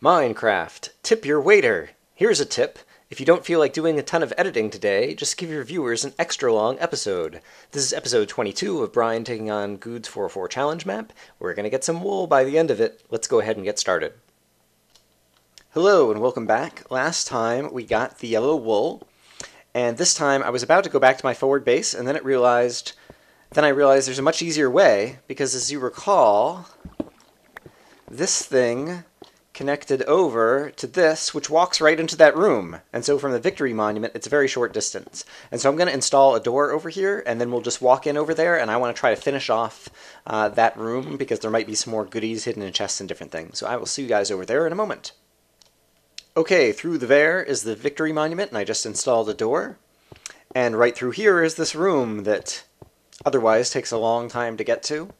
Minecraft, tip your waiter. Here's a tip. If you don't feel like doing a ton of editing today, just give your viewers an extra long episode. This is episode 22 of Brian taking on Guude's 404 challenge map. We're going to get some wool by the end of it. Let's go ahead and get started. Hello and welcome back. Last time we got the yellow wool, and this time I was about to go back to my forward base, and then I realized there's a much easier way, because as you recall, this thing connected over to this, which walks right into that room. And so from the Victory Monument, it's a very short distance. And so I'm going to install a door over here, and then we'll just walk in over there, and I want to try to finish off that room, because there might be some more goodies hidden in chests and different things. So I will see you guys over there in a moment. Okay, through there is the Victory Monument, and I just installed a door. And right through here is this room that otherwise takes a long time to get to.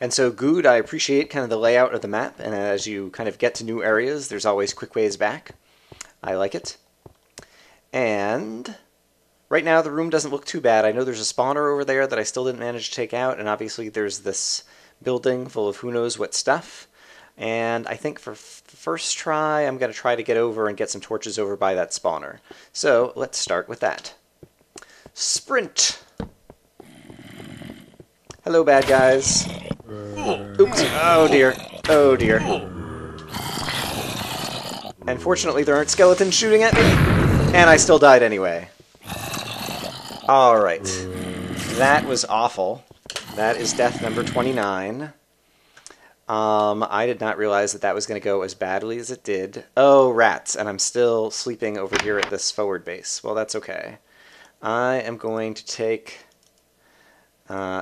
And so, Guude, I appreciate kind of the layout of the map, and as you kind of get to new areas, there's always quick ways back. I like it. And right now, the room doesn't look too bad. I know there's a spawner over there that I still didn't manage to take out, and obviously there's this building full of who knows what stuff. And I think for first try, I'm going to try to get over and get some torches over by that spawner. So, let's start with that. Sprint! Hello, bad guys. Oops. Oh dear. Oh dear. And fortunately there aren't skeletons shooting at me, and I still died anyway. Alright. That was awful. That is death number 29. I did not realize that was going to go as badly as it did. Oh, rats. And I'm still sleeping over here at this forward base. Well, that's okay. I am going to take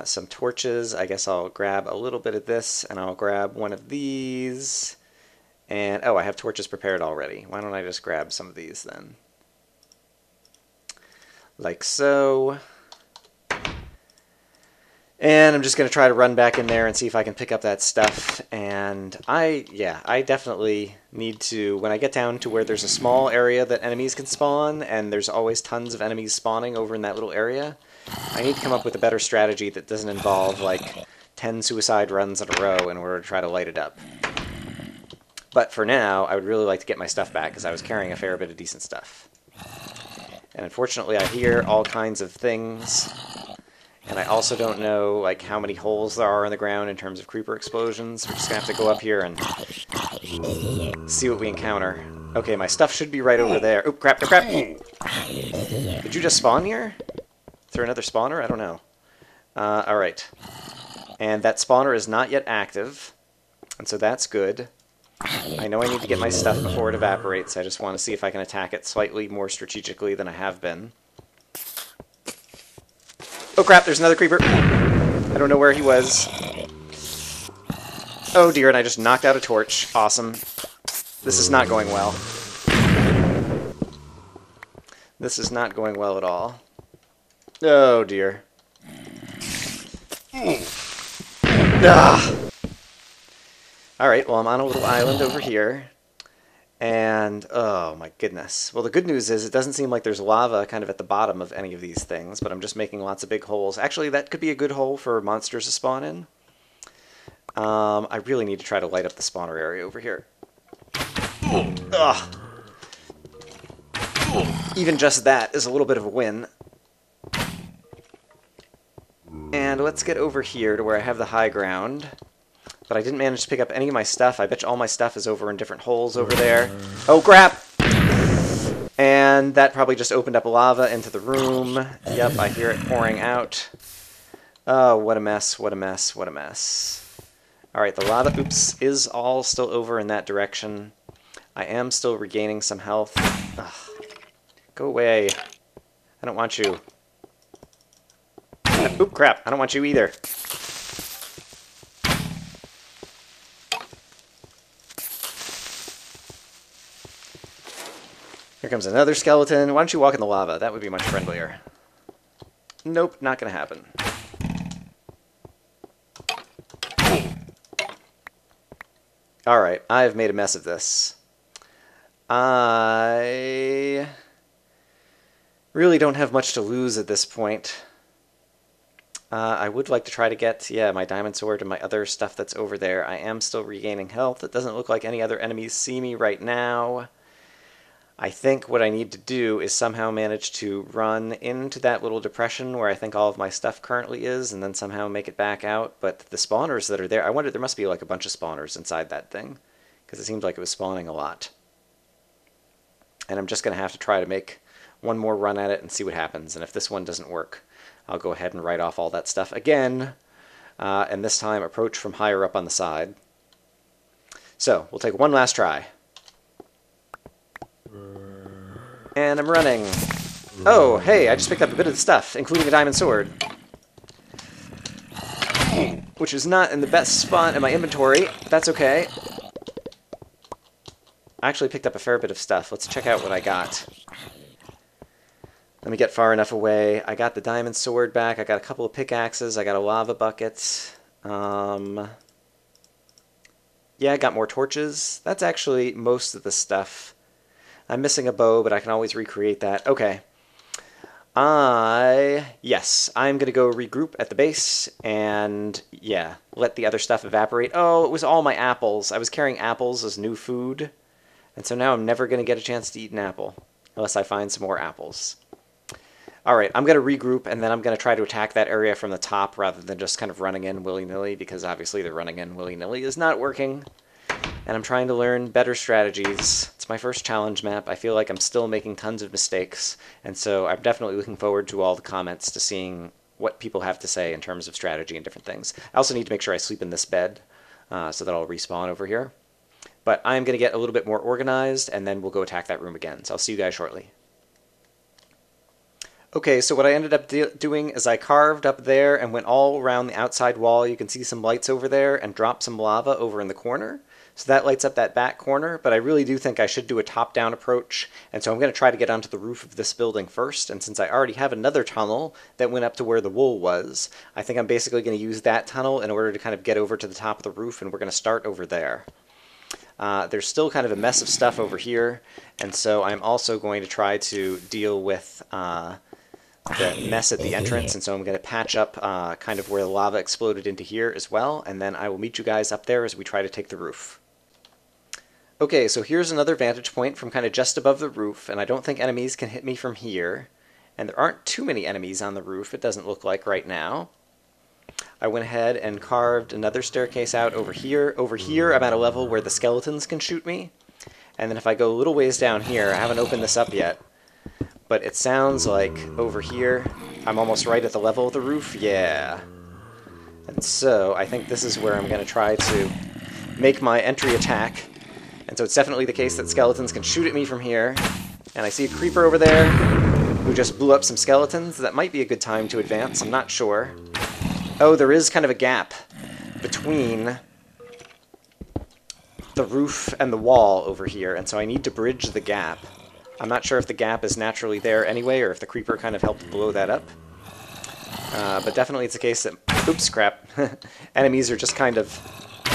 some torches. I guess I'll grab a little bit of this, and I'll grab one of these. And, oh, I have torches prepared already. Why don't I just grab some of these then? Like so. And I'm just going to try to run back in there and see if I can pick up that stuff. And I definitely need to, when I get down to where there's a small area that enemies can spawn, and there's always tons of enemies spawning over in that little area, I need to come up with a better strategy that doesn't involve, like, 10 suicide runs in a row in order to try to light it up. But for now, I would really like to get my stuff back, because I was carrying a fair bit of decent stuff. And unfortunately, I hear all kinds of things, and I also don't know, like, how many holes there are in the ground in terms of creeper explosions. We're just going to have to go up here and see what we encounter. Okay, my stuff should be right over there. Oop, crap, crap! Did you just spawn here? Is there another spawner? I don't know. Alright. And that spawner is not yet active, and so that's good. I know I need to get my stuff before it evaporates. I just want to see if I can attack it slightly more strategically than I have been. Oh crap, there's another creeper. I don't know where he was. Oh dear, and I just knocked out a torch. Awesome. This is not going well. This is not going well at all. Oh dear. Alright, well I'm on a little island over here. And, oh my goodness. Well, the good news is it doesn't seem like there's lava kind of at the bottom of any of these things, but I'm just making lots of big holes. Actually, that could be a good hole for monsters to spawn in. I really need to try to light up the spawner area over here. Ugh. Even just that is a little bit of a win. And let's get over here to where I have the high ground. But I didn't manage to pick up any of my stuff. I bet you all my stuff is over in different holes over there. Oh, crap! And that probably just opened up lava into the room. Yep, I hear it pouring out. Oh, what a mess, what a mess, what a mess. Alright, the lava, oops, is all still over in that direction. I am still regaining some health. Ugh. Go away. I don't want you. Oop, crap, I don't want you either. Here comes another skeleton. Why don't you walk in the lava? That would be much friendlier. Nope, not gonna happen. Alright, I've made a mess of this. I really don't have much to lose at this point. I would like to try to get, yeah, my diamond sword and my other stuff that's over there. I am still regaining health. It doesn't look like any other enemies see me right now. I think what I need to do is somehow manage to run into that little depression where I think all of my stuff currently is, and then somehow make it back out. But the spawners that are there, I wonder, there must be like a bunch of spawners inside that thing, because it seemed like it was spawning a lot. And I'm just going to have to try to make one more run at it and see what happens. And if this one doesn't work, I'll go ahead and write off all that stuff again, and this time approach from higher up on the side. So, we'll take one last try. And I'm running. Oh, hey, I just picked up a bit of the stuff, including a diamond sword, which is not in the best spot in my inventory. That's okay. I actually picked up a fair bit of stuff. Let's check out what I got. Let me get far enough away. I got the diamond sword back. I got a couple of pickaxes. I got a lava bucket. Yeah, I got more torches. That's actually most of the stuff. I'm missing a bow, but I can always recreate that. Okay. Yes, I'm going to go regroup at the base and, yeah, let the other stuff evaporate. Oh, it was all my apples. I was carrying apples as new food, and so now I'm never going to get a chance to eat an apple unless I find some more apples. Alright, I'm going to regroup, and then I'm going to try to attack that area from the top rather than just kind of running in willy-nilly, because obviously the running in willy-nilly is not working. And I'm trying to learn better strategies. It's my first challenge map. I feel like I'm still making tons of mistakes, and so I'm definitely looking forward to all the comments, to seeing what people have to say in terms of strategy and different things. I also need to make sure I sleep in this bed, so that I'll respawn over here. But I'm going to get a little bit more organized, and then we'll go attack that room again. So I'll see you guys shortly. Okay, so what I ended up doing is I carved up there and went all around the outside wall. You can see some lights over there, and dropped some lava over in the corner. So that lights up that back corner, but I really do think I should do a top-down approach, and so I'm going to try to get onto the roof of this building first, and since I already have another tunnel that went up to where the wool was, I think I'm basically going to use that tunnel in order to kind of get over to the top of the roof, and we're going to start over there. There's still kind of a mess of stuff over here, and so I'm also going to try to deal with the mess at the entrance, and so I'm going to patch up kind of where the lava exploded into here as well, and then I will meet you guys up there as we try to take the roof. Okay, so here's another vantage point from kind of just above the roof, and I don't think enemies can hit me from here, and there aren't too many enemies on the roof, it doesn't look like right now. I went ahead and carved another staircase out over here. Over here I'm at a level where the skeletons can shoot me, and then if I go a little ways down here, I haven't opened this up yet, but it sounds like over here I'm almost right at the level of the roof. Yeah. And so I think this is where I'm going to try to make my entry attack. And so it's definitely the case that skeletons can shoot at me from here. And I see a creeper over there who just blew up some skeletons. That might be a good time to advance, I'm not sure. Oh, there is kind of a gap between the roof and the wall over here, and so I need to bridge the gap. I'm not sure if the gap is naturally there anyway, or if the creeper kind of helped blow that up. But definitely it's a case that... Oops, crap. Enemies are just kind of...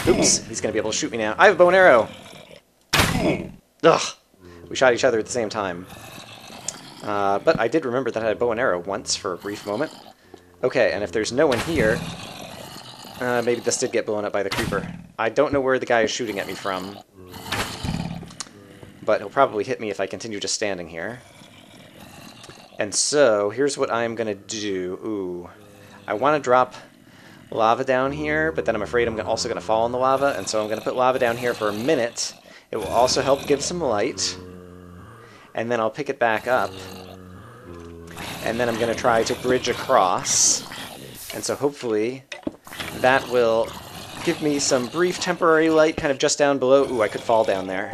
Oops, he's going to be able to shoot me now. I have a bow and arrow! Ugh! We shot each other at the same time. But I did remember that I had a bow and arrow once for a brief moment. Okay, and if there's no one here... maybe this did get blown up by the creeper. I don't know where the guy is shooting at me from. But he'll probably hit me if I continue just standing here. And so, here's what I'm going to do. Ooh. I want to drop lava down here, but then I'm afraid I'm also going to fall in the lava, and so I'm going to put lava down here for a minute. It will also help give some light. And then I'll pick it back up. And then I'm going to try to bridge across. And so hopefully that will give me some brief temporary light kind of just down below. Ooh, I could fall down there.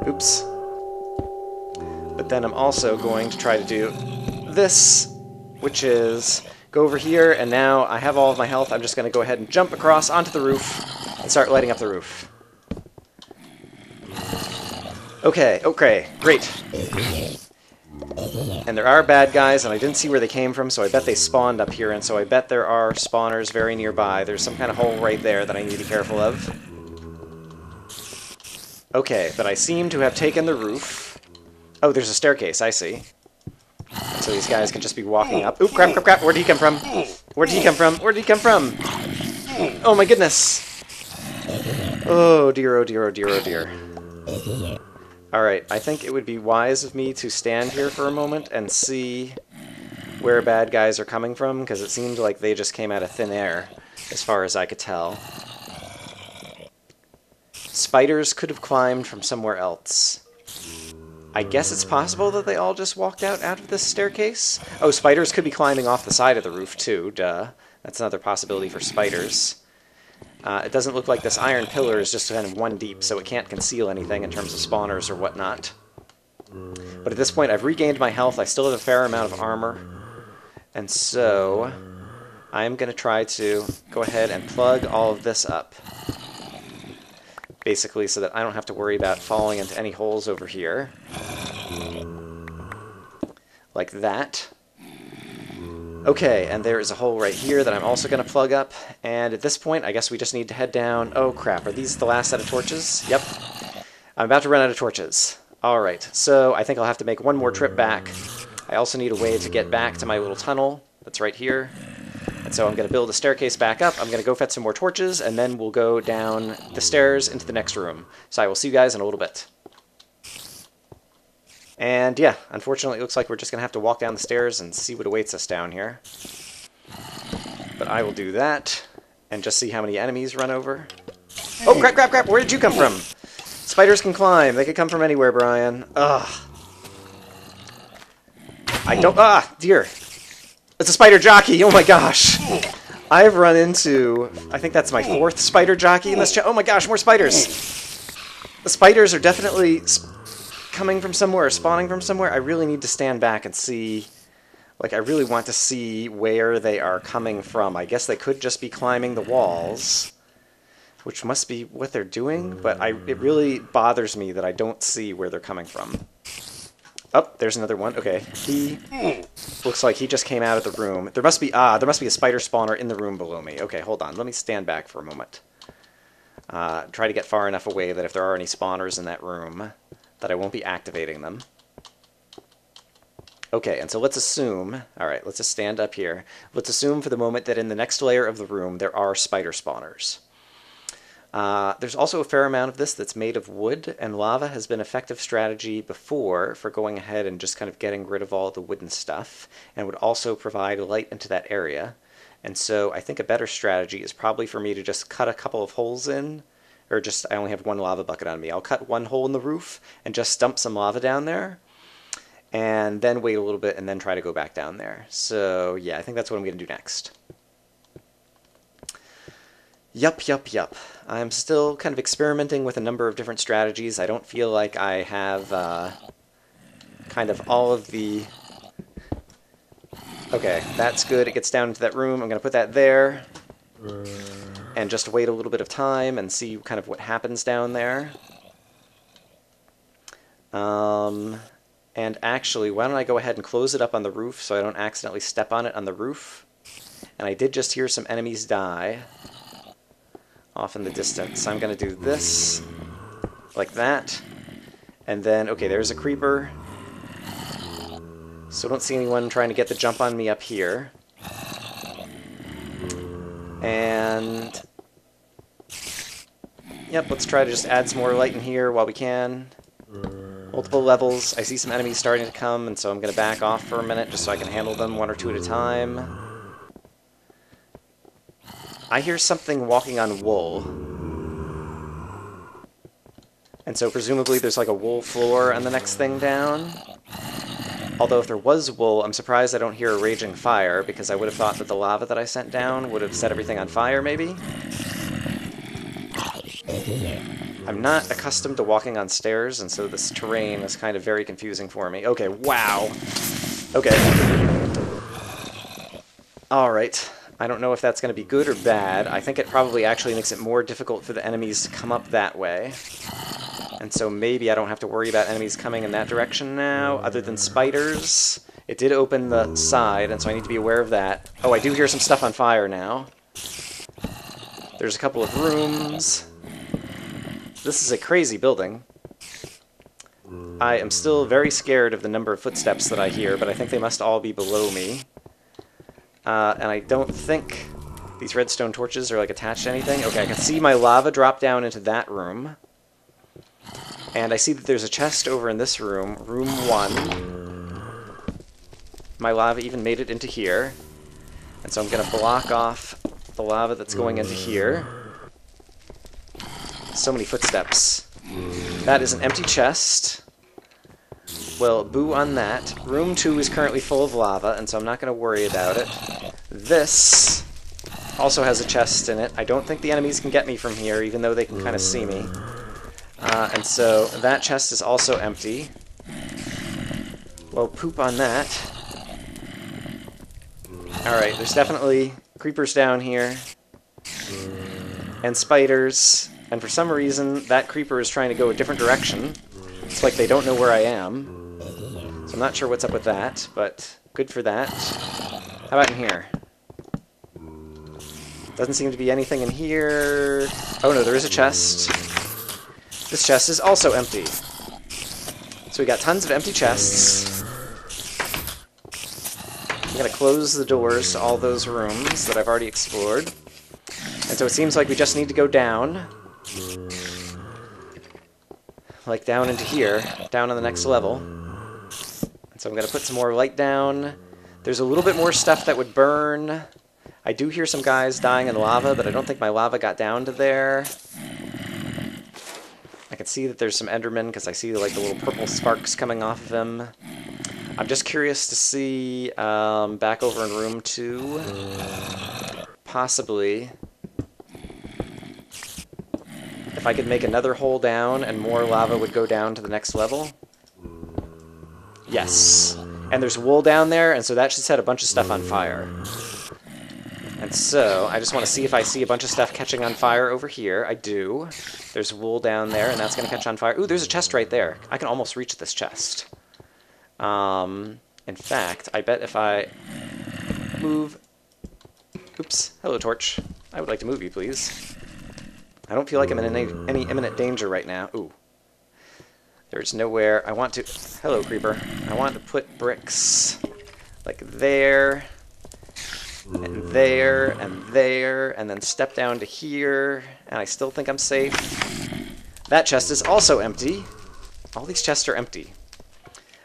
Oops. But then I'm also going to try to do this, which is go over here, and now I have all of my health. I'm just going to go ahead and jump across onto the roof and start lighting up the roof. Okay, great. And there are bad guys, and I didn't see where they came from, so I bet they spawned up here, and so I bet there are spawners very nearby. There's some kind of hole right there that I need to be careful of. Okay, but I seem to have taken the roof. Oh, there's a staircase, I see. So these guys can just be walking up. Oop, crap, where did he come from? Where did he come from? Where did he come from? Oh my goodness! Oh dear, oh dear, oh dear, oh dear. Alright, I think it would be wise of me to stand here for a moment and see where bad guys are coming from, because it seemed like they just came out of thin air, as far as I could tell. Spiders could have climbed from somewhere else. I guess it's possible that they all just walked out of this staircase? Oh, spiders could be climbing off the side of the roof, too, duh. That's another possibility for spiders. It doesn't look like this iron pillar is just kind of one deep, so it can't conceal anything in terms of spawners or whatnot. But at this point, I've regained my health. I still have a fair amount of armor. And so, I'm going to try to go ahead and plug all of this up. Basically, so that I don't have to worry about falling into any holes over here. Like that. Okay, and there is a hole right here that I'm also going to plug up. And at this point, I guess we just need to head down. Oh crap, are these the last set of torches? Yep. I'm about to run out of torches. Alright, so I think I'll have to make one more trip back. I also need a way to get back to my little tunnel that's right here. And so I'm going to build a staircase back up. I'm going to go fetch some more torches, and then we'll go down the stairs into the next room. So I will see you guys in a little bit. And yeah, unfortunately it looks like we're just going to have to walk down the stairs and see what awaits us down here. But I will do that, and just see how many enemies run over. Oh, crap, crap, crap! Where did you come from? Spiders can climb. They can come from anywhere, Brian. Ugh. I don't... Ah, dear. It's a spider jockey! Oh my gosh! I've run into... I think that's my 4th spider jockey in this... Oh my gosh, more spiders! The spiders are definitely coming from somewhere, or spawning from somewhere. I really need to stand back and see... Like, I really want to see where they are coming from. I guess they could just be climbing the walls, which must be what they're doing, but it really bothers me that I don't see where they're coming from. Oh, there's another one. Okay, he looks like he just came out of the room. There must be a spider spawner in the room below me. Okay, hold on. Let me stand back for a moment. Try to get far enough away that if there are any spawners in that room, that I won't be activating them. Okay, and so let's assume... Alright, let's just stand up here. Let's assume for the moment that in the next layer of the room there are spider spawners. There's also a fair amount of this that's made of wood, and lava has been an effective strategy before for going ahead and just kind of getting rid of all the wooden stuff, and would also provide light into that area. And so I think a better strategy is probably for me to just cut a couple of holes in, or just, I only have one lava bucket on me. I'll cut one hole in the roof and just dump some lava down there, and then wait a little bit and then try to go back down there. So yeah, I think that's what I'm going to do next. Yup. I'm still kind of experimenting with a number of different strategies. I don't feel like I have kind of all of the... Okay, that's good. It gets down into that room. I'm going to put that there. And just wait a little bit of time and see kind of what happens down there. And actually, why don't I go ahead and close it up on the roof so I don't accidentally step on it on the roof. And I did just hear some enemies die off in the distance. I'm going to do this, like that, and then, okay, there's a creeper. So I don't see anyone trying to get the jump on me up here. And, yep, let's try to just add some more light in here while we can. Multiple levels. I see some enemies starting to come, and so I'm going to back off for a minute just so I can handle them one or two at a time. I hear something walking on wool. And so presumably there's like a wool floor on the next thing down. Although if there was wool, I'm surprised I don't hear a raging fire, because I would have thought that the lava that I sent down would have set everything on fire, maybe? I'm not accustomed to walking on stairs, and so this terrain is kind of very confusing for me. Okay, wow. Okay. Alright. I don't know if that's going to be good or bad. I think it probably actually makes it more difficult for the enemies to come up that way. And so maybe I don't have to worry about enemies coming in that direction now, other than spiders. It did open the side, and so I need to be aware of that. Oh, I do hear some stuff on fire now. There's a couple of rooms. This is a crazy building. I am still very scared of the number of footsteps that I hear, but I think they must all be below me. And I don't think these redstone torches are like attached to anything. Okay, I can see my lava drop down into that room. And I see that there's a chest over in this room, room 1. My lava even made it into here. And so I'm going to block off the lava that's going into here. So many footsteps. That is an empty chest. Well, boo on that. Room 2 is currently full of lava, and so I'm not going to worry about it. This also has a chest in it. I don't think the enemies can get me from here, even though they can kind of see me. And so that chest is also empty. Well, poop on that. Alright, there's definitely creepers down here. And spiders. And for some reason, that creeper is trying to go a different direction. It's like they don't know where I am. So I'm not sure what's up with that, but good for that. How about in here? Doesn't seem to be anything in here. Oh no, there is a chest. This chest is also empty. So we got tons of empty chests. I'm going to close the doors to all those rooms that I've already explored. And so it seems like we just need to go down. Like down into here, down on the next level. And so I'm going to put some more light down. There's a little bit more stuff that would burn. I do hear some guys dying in lava, but I don't think my lava got down to there. I can see that there's some Endermen because I see like the little purple sparks coming off of him. I'm just curious to see back over in room 2, possibly, if I could make another hole down and more lava would go down to the next level. Yes. And there's wool down there, and so that should set a bunch of stuff on fire. And so, I just want to see if I see a bunch of stuff catching on fire over here. I do. There's wool down there, and that's going to catch on fire. Ooh, there's a chest right there. I can almost reach this chest. In fact, I bet if I move... Oops. Hello, torch. I would like to move you, please. I don't feel like I'm in any imminent danger right now. Ooh. There's nowhere... I want to... Hello, creeper. I want to put bricks like there... and there, and there, and then step down to here, and I still think I'm safe. That chest is also empty. All these chests are empty.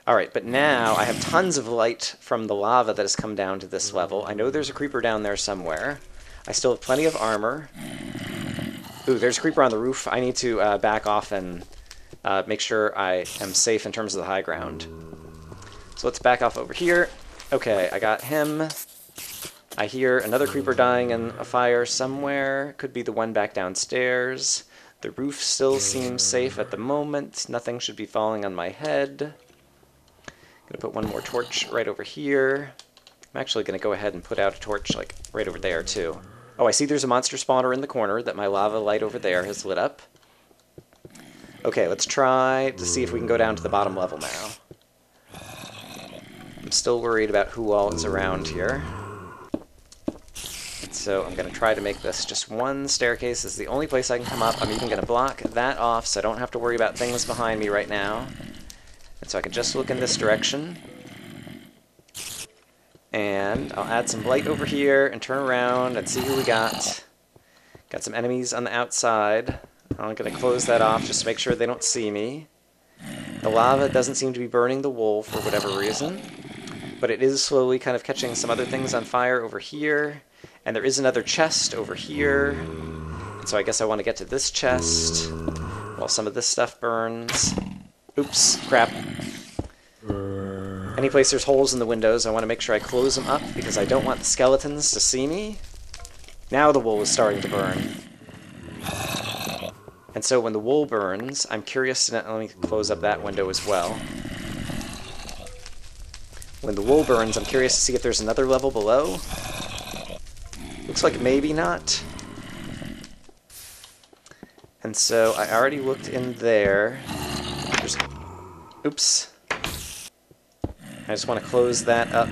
Alright, but now I have tons of light from the lava that has come down to this level. I know there's a creeper down there somewhere. I still have plenty of armor. Ooh, there's a creeper on the roof. I need to back off and make sure I am safe in terms of the high ground. So let's back off over here. Okay, I got him. I hear another creeper dying in a fire somewhere. Could be the one back downstairs. The roof still seems safe at the moment. Nothing should be falling on my head. I'm going to put one more torch right over here. I'm actually going to go ahead and put out a torch like right over there too. Oh, I see there's a monster spawner in the corner that my lava light over there has lit up. Okay, let's try to see if we can go down to the bottom level now. I'm still worried about who all is around here. So I'm going to try to make this just one staircase. This is the only place I can come up. I'm even going to block that off so I don't have to worry about things behind me right now. And so I can just look in this direction. And I'll add some light over here and turn around and see who we got. Got some enemies on the outside. I'm going to close that off just to make sure they don't see me. The lava doesn't seem to be burning the wool for whatever reason. But it is slowly kind of catching some other things on fire over here. And there is another chest over here. And so I guess I want to get to this chest while some of this stuff burns. Oops, crap. Any place there's holes in the windows, I want to make sure I close them up because I don't want the skeletons to see me. Now the wool is starting to burn. And so when the wool burns, I'm curious to... Let me close up that window as well. When the wool burns, I'm curious to see if there's another level below. Looks like maybe not. And so I already looked in there. There's... Oops. I just want to close that up.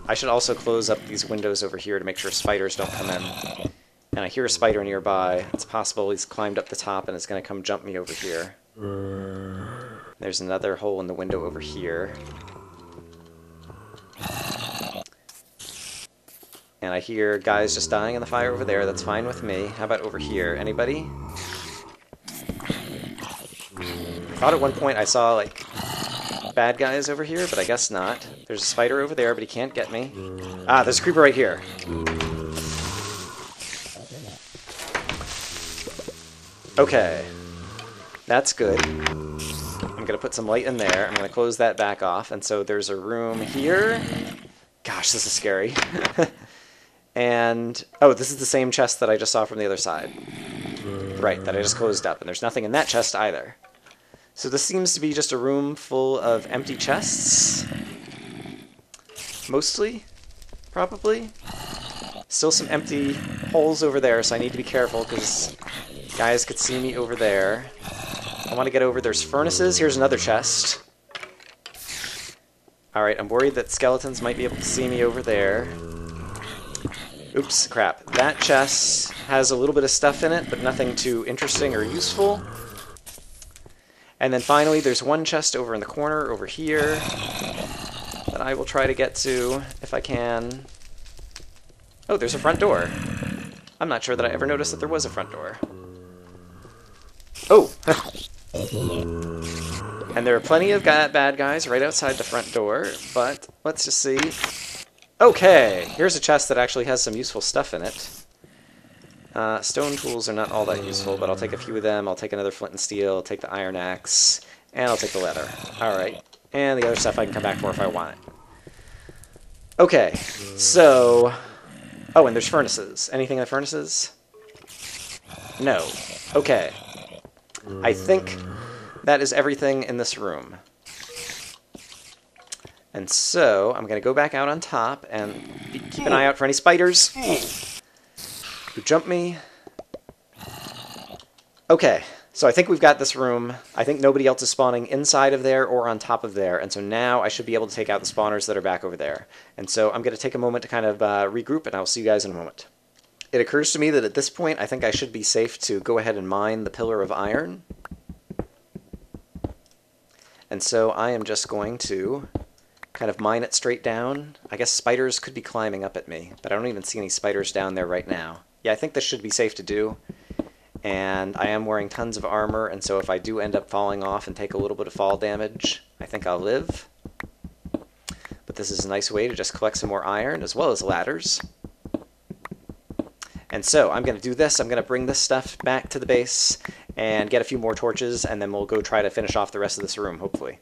I should also close up these windows over here to make sure spiders don't come in. And I hear a spider nearby. It's possible he's climbed up the top and is going to come jump me over here. There's another hole in the window over here. And I hear guys just dying in the fire over there. That's fine with me. How about over here? Anybody? I thought at one point I saw, like, bad guys over here, but I guess not. There's a spider over there, but he can't get me. Ah, there's a creeper right here. Okay. That's good. I'm going to put some light in there. I'm going to close that back off. And so there's a room here. Gosh, this is scary. And, oh, this is the same chest that I just saw from the other side. Right, that I just closed up. And there's nothing in that chest either. So this seems to be just a room full of empty chests. Mostly, probably. Still some empty holes over there, so I need to be careful because guys could see me over there. I want to get over. There's furnaces. Here's another chest. Alright, I'm worried that skeletons might be able to see me over there. Oops, crap. That chest has a little bit of stuff in it, but nothing too interesting or useful. And then finally, there's one chest over in the corner, over here, that I will try to get to if I can. Oh, there's a front door. I'm not sure that I ever noticed that there was a front door. Oh! And there are plenty of bad guys right outside the front door, but let's just see. Okay, here's a chest that actually has some useful stuff in it. Stone tools are not all that useful, but I'll take a few of them. I'll take another flint and steel, I'll take the iron axe, and I'll take the leather. Alright, and the other stuff I can come back for if I want it. Okay, so... Oh, and there's furnaces. Anything in the furnaces? No. Okay. I think that is everything in this room. And so, I'm going to go back out on top and keep an eye out for any spiders who jump me. Okay, so I think we've got this room. I think nobody else is spawning inside of there or on top of there, and so now I should be able to take out the spawners that are back over there. And so I'm going to take a moment to kind of regroup, and I'll see you guys in a moment. It occurs to me that at this point, I think I should be safe to go ahead and mine the pillar of iron. And so I am just going to kind of mine it straight down. I guess spiders could be climbing up at me, but I don't even see any spiders down there right now. Yeah, I think this should be safe to do. And I am wearing tons of armor, and so if I do end up falling off and take a little bit of fall damage, I think I'll live. But this is a nice way to just collect some more iron, as well as ladders. And so I'm going to do this. I'm going to bring this stuff back to the base and get a few more torches, and then we'll go try to finish off the rest of this room, hopefully.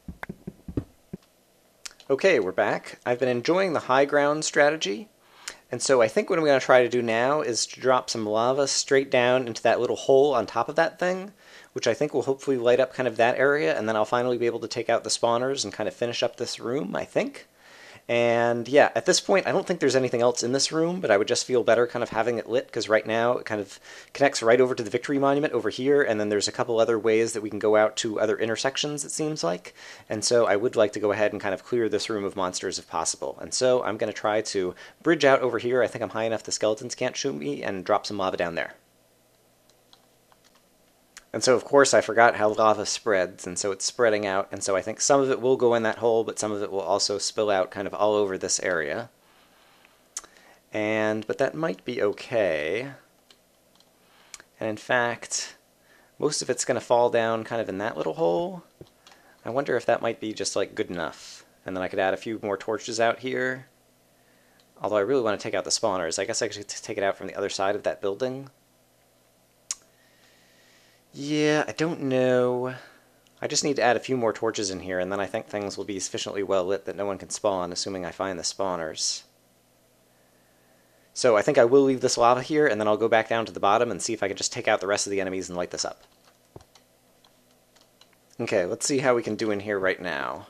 Okay, we're back. I've been enjoying the high ground strategy, and so I think what I'm going to try to do now is to drop some lava straight down into that little hole on top of that thing, which I think will hopefully light up kind of that area, and then I'll finally be able to take out the spawners and kind of finish up this room, I think. And yeah, at this point, I don't think there's anything else in this room, but I would just feel better kind of having it lit, because right now it kind of connects right over to the Victory Monument over here, and then there's a couple other ways that we can go out to other intersections, it seems like. And so I would like to go ahead and kind of clear this room of monsters if possible. And so I'm going to try to bridge out over here. I think I'm high enough the skeletons can't shoot me, and drop some lava down there. And so, of course, I forgot how lava spreads, and so it's spreading out, and so I think some of it will go in that hole, but some of it will also spill out kind of all over this area. But that might be okay. And in fact, most of it's going to fall down kind of in that little hole. I wonder if that might be just, like, good enough. And then I could add a few more torches out here. Although I really want to take out the spawners. I guess I could take it out from the other side of that building. Yeah, I don't know. I just need to add a few more torches in here, and then I think things will be sufficiently well lit that no one can spawn, assuming I find the spawners. So I think I will leave this lava here, and then I'll go back down to the bottom and see if I can just take out the rest of the enemies and light this up. Okay, let's see how we can do in here right now.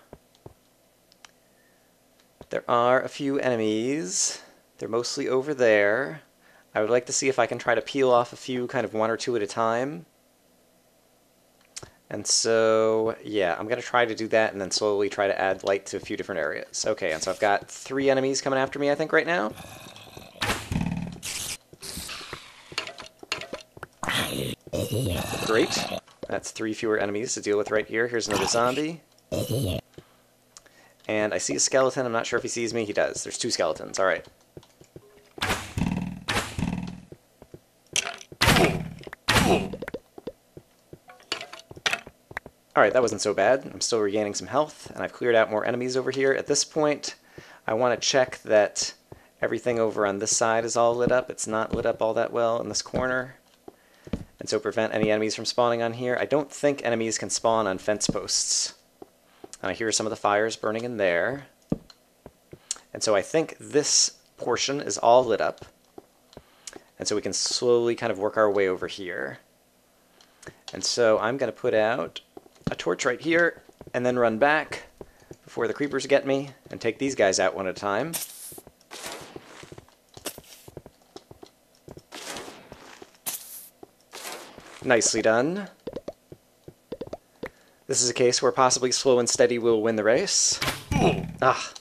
There are a few enemies. They're mostly over there. I would like to see if I can try to peel off a few, kind of one or two at a time. And so, yeah, I'm going to try to do that and then slowly try to add light to a few different areas. Okay, and so I've got 3 enemies coming after me, I think, right now. Great. That's 3 fewer enemies to deal with right here. Here's another zombie. And I see a skeleton. I'm not sure if he sees me. He does. There's 2 skeletons. All right. Alright, that wasn't so bad. I'm still regaining some health, and I've cleared out more enemies over here. At this point, I want to check that everything over on this side is all lit up. It's not lit up all that well in this corner. And so prevent any enemies from spawning on here. I don't think enemies can spawn on fence posts. And I hear some of the fires burning in there. And so I think this portion is all lit up. And so we can slowly kind of work our way over here. And so I'm going to put out a torch right here, and then run back before the creepers get me, and take these guys out one at a time. Nicely done. This is a case where possibly slow and steady will win the race. Ah.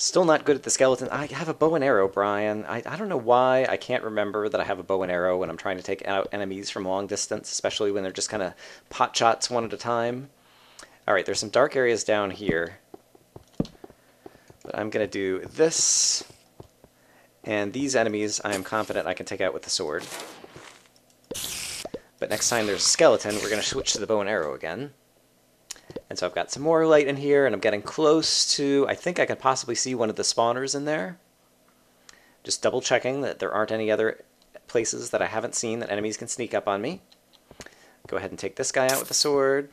Still not good at the skeleton. I have a bow and arrow, Brian. I don't know why I can't remember that I have a bow and arrow when I'm trying to take out enemies from long distance, especially when they're just kind of pot shots one at a time. Alright, there's some dark areas down here. But I'm going to do this. And these enemies I am confident I can take out with the sword. But next time there's a skeleton, we're going to switch to the bow and arrow again. And so I've got some more light in here, and I'm getting close to, I think I can possibly see one of the spawners in there. Just double checking that there aren't any other places that I haven't seen that enemies can sneak up on me. Go ahead and take this guy out with the sword.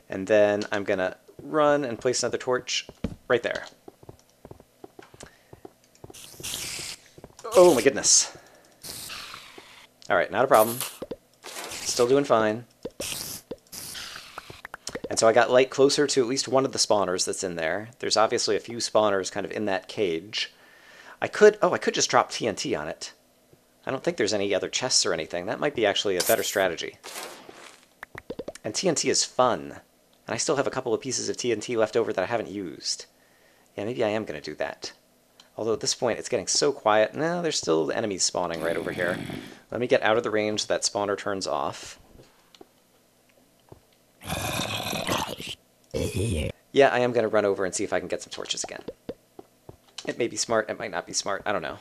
And then I'm going to run and place another torch right there. Oh my goodness. Alright, not a problem. Still doing fine. And so I got light closer to at least one of the spawners that's in there. There's obviously a few spawners kind of in that cage. I could just drop TNT on it. I don't think there's any other chests or anything. That might be actually a better strategy. And TNT is fun. And I still have a couple of pieces of TNT left over that I haven't used. Yeah, maybe I am going to do that. Although at this point it's getting so quiet. No, there's still enemies spawning right over here. Let me get out of the range so that spawner turns off. Yeah, I am going to run over and see if I can get some torches again. It may be smart, it might not be smart, I don't know.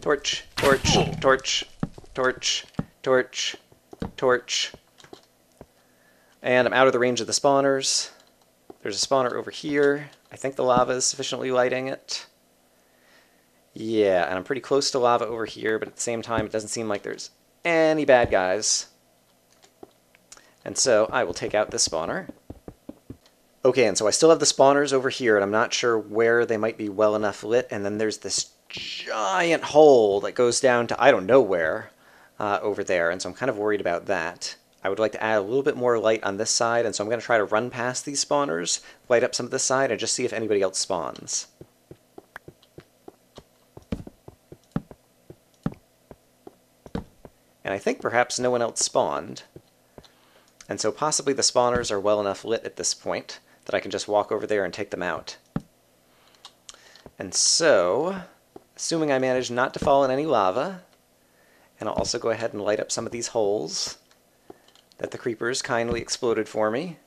Torch, torch, torch, torch, torch, torch. And I'm out of the range of the spawners. There's a spawner over here. I think the lava is sufficiently lighting it. Yeah, and I'm pretty close to lava over here, but at the same time it doesn't seem like there's any bad guys. And so I will take out this spawner. Okay, and so I still have the spawners over here, and I'm not sure where they might be well enough lit, and then there's this giant hole that goes down to I don't know where over there, and so I'm kind of worried about that. I would like to add a little bit more light on this side, and so I'm going to try to run past these spawners, light up some of this side, and just see if anybody else spawns. And I think perhaps no one else spawned, and so possibly the spawners are well enough lit at this point that I can just walk over there and take them out. And so, assuming I manage not to fall in any lava, and I'll also go ahead and light up some of these holes that the creepers kindly exploded for me.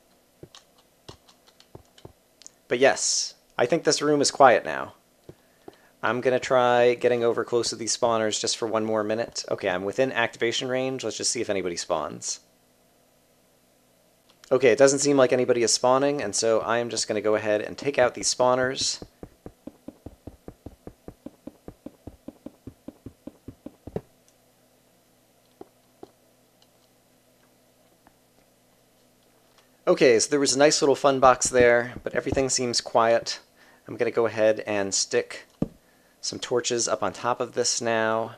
But yes, I think this room is quiet now. I'm going to try getting over close to these spawners just for one more minute. Okay, I'm within activation range. Let's just see if anybody spawns. Okay, it doesn't seem like anybody is spawning, and so I am just going to go ahead and take out these spawners. Okay, so there was a nice little fun box there, but everything seems quiet. I'm going to go ahead and stick some torches up on top of this now,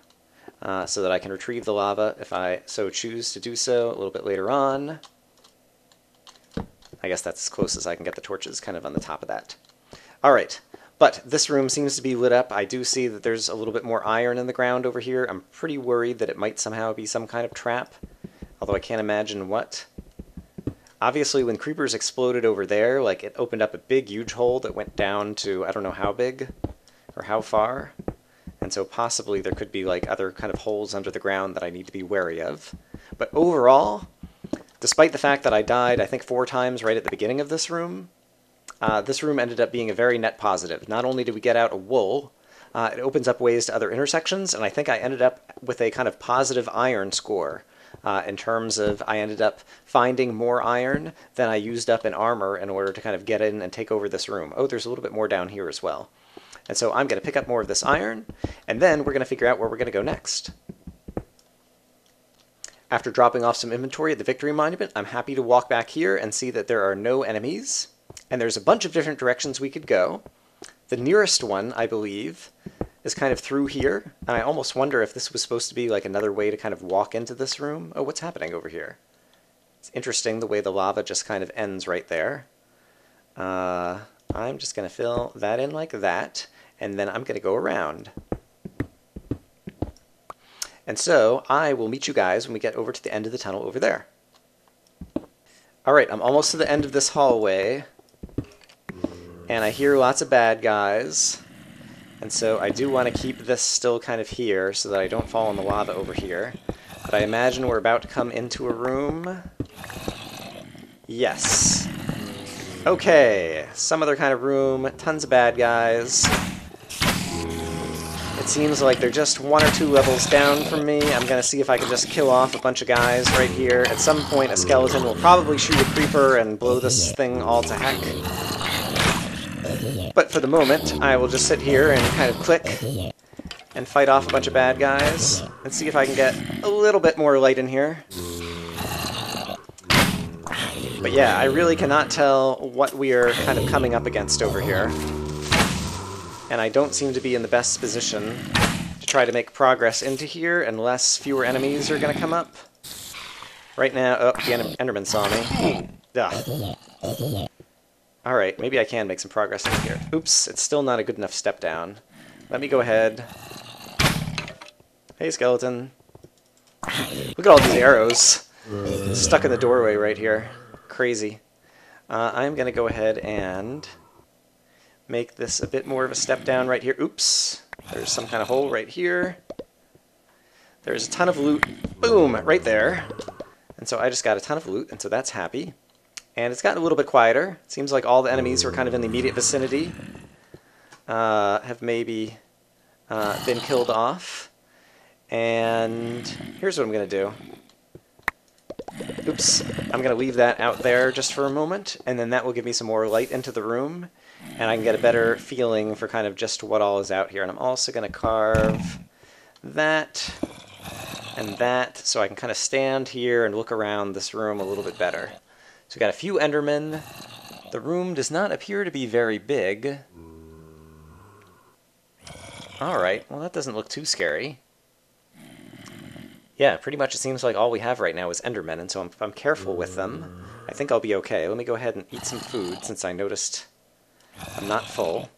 so that I can retrieve the lava if I so choose to do so a little bit later on. I guess that's as close as I can get the torches kind of on the top of that. Alright, but this room seems to be lit up. I do see that there's a little bit more iron in the ground over here. I'm pretty worried that it might somehow be some kind of trap, although I can't imagine what. Obviously, when creepers exploded over there, like, it opened up a big, huge hole that went down to I don't know how big or how far. And so possibly there could be, like, other kind of holes under the ground that I need to be wary of. But overall, despite the fact that I died, I think 4 times right at the beginning of this room ended up being a very net positive. Not only did we get out a wool, It opens up ways to other intersections, and I think I ended up with a kind of positive iron score. In terms of I ended up finding more iron than I used up in armor in order to kind of get in and take over this room. Oh, there's a little bit more down here as well. And so I'm going to pick up more of this iron, and then we're going to figure out where we're going to go next. After dropping off some inventory at the Victory Monument, I'm happy to walk back here and see that there are no enemies. And there's a bunch of different directions we could go. The nearest one, I believe, is kind of through here. And I almost wonder if this was supposed to be like another way to kind of walk into this room. Oh, what's happening over here? It's interesting the way the lava just kind of ends right there. I'm just going to fill that in like that, and then I'm going to go around. And so I will meet you guys when we get over to the end of the tunnel over there. Alright, I'm almost to the end of this hallway, and I hear lots of bad guys. And so I do want to keep this still kind of here so that I don't fall in the lava over here. But I imagine we're about to come into a room. Yes. Okay, some other kind of room, tons of bad guys. It seems like they're just 1 or 2 levels down from me. I'm going to see if I can just kill off a bunch of guys right here. At some point, a skeleton will probably shoot a creeper and blow this thing all to heck. But for the moment, I will just sit here and kind of click and fight off a bunch of bad guys and see if I can get a little bit more light in here. But yeah, I really cannot tell what we are kind of coming up against over here. And I don't seem to be in the best position to try to make progress into here unless fewer enemies are going to come up. Right now, oh, the Enderman saw me. Ugh. Alright, maybe I can make some progress in here. Oops, it's still not a good enough step down. Let me go ahead. Hey, skeleton. Look at all these arrows stuck in the doorway right here. Crazy. I'm going to go ahead and make this a bit more of a step down right here. Oops. There's some kind of hole right here. There's a ton of loot. Boom! Right there. And so I just got a ton of loot, and so that's happy. And it's gotten a little bit quieter. It seems like all the enemies who are kind of in the immediate vicinity have maybe been killed off. And here's what I'm going to do. Oops. I'm going to leave that out there just for a moment, and then that will give me some more light into the room, and I can get a better feeling for kind of just what all is out here. And I'm also going to carve that and that, so I can kind of stand here and look around this room a little bit better. So we've got a few Endermen. The room does not appear to be very big. Alright, well that doesn't look too scary. Yeah, pretty much it seems like all we have right now is Endermen, and so if I'm careful with them, I think I'll be okay. Let me go ahead and eat some food, since I noticed I'm not full.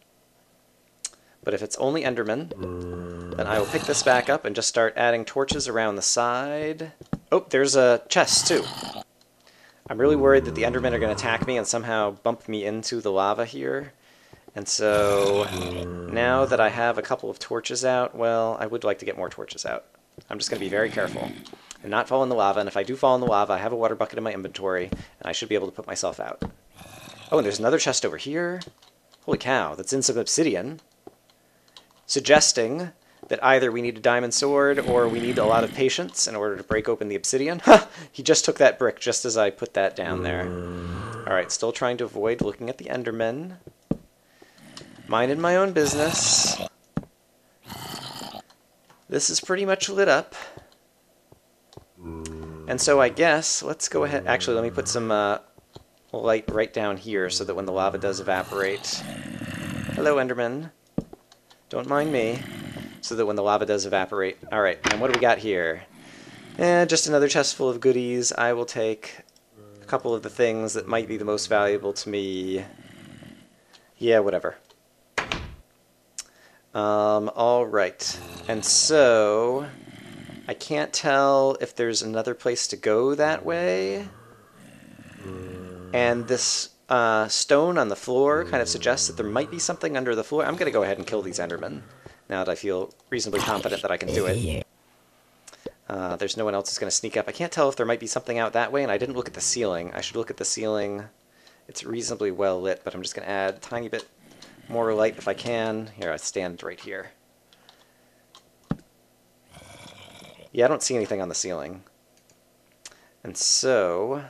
But if it's only Endermen, then I will pick this back up and just start adding torches around the side. Oh, there's a chest, too. I'm really worried that the Endermen are going to attack me and somehow bump me into the lava here. And so, now that I have a couple of torches out, well, I would like to get more torches out. I'm just going to be very careful and not fall in the lava, and if I do fall in the lava, I have a water bucket in my inventory, and I should be able to put myself out. Oh, and there's another chest over here. Holy cow, that's in some obsidian, suggesting that either we need a diamond sword or we need a lot of patience in order to break open the obsidian. Ha! He just took that brick just as I put that down there. Alright, still trying to avoid looking at the Endermen. Minding my own business. This is pretty much lit up. And so I guess, let's go ahead. Actually, let me put some light right down here so that when the lava does evaporate... Hello, Enderman. Don't mind me. So that when the lava does evaporate... Alright, and what do we got here? Just another chest full of goodies. I will take a couple of the things that might be the most valuable to me. Yeah, whatever. Alright. And so... I can't tell if there's another place to go that way. And this stone on the floor kind of suggests that there might be something under the floor. I'm going to go ahead and kill these Endermen, now that I feel reasonably confident that I can do it. There's no one else who's going to sneak up. I can't tell if there might be something out that way, and I didn't look at the ceiling. I should look at the ceiling. It's reasonably well lit, but I'm just going to add a tiny bit more light if I can. Here, I stand right here. Yeah, I don't see anything on the ceiling. And so,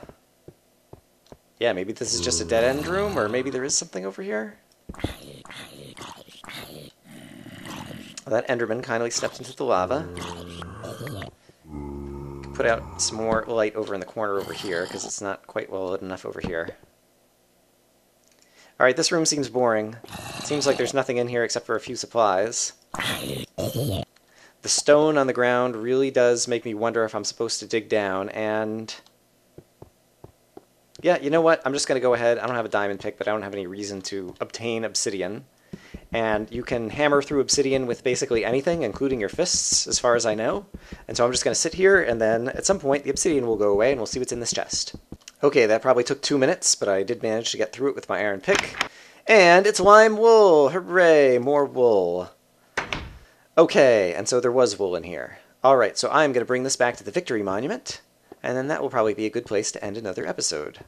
yeah, maybe this is just a dead-end room, or maybe there is something over here. That Enderman kindly stepped into the lava. Put out some more light over in the corner over here, because it's not quite well lit enough over here. Alright, this room seems boring. Seems like there's nothing in here except for a few supplies. The stone on the ground really does make me wonder if I'm supposed to dig down, and... yeah, you know what? I'm just going to go ahead. I don't have a diamond pick, but I don't have any reason to obtain obsidian. And you can hammer through obsidian with basically anything, including your fists, as far as I know. And so I'm just going to sit here, and then at some point the obsidian will go away, and we'll see what's in this chest. Okay, that probably took 2 minutes, but I did manage to get through it with my iron pick. And it's lime wool! Hooray! More wool. Okay, and so there was wool in here. Alright, so I'm going to bring this back to the Victory Monument, and then that will probably be a good place to end another episode.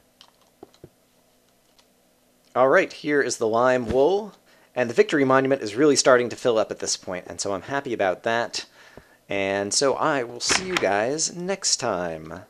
Alright, here is the lime wool, and the Victory Monument is really starting to fill up at this point, and so I'm happy about that. And so I will see you guys next time.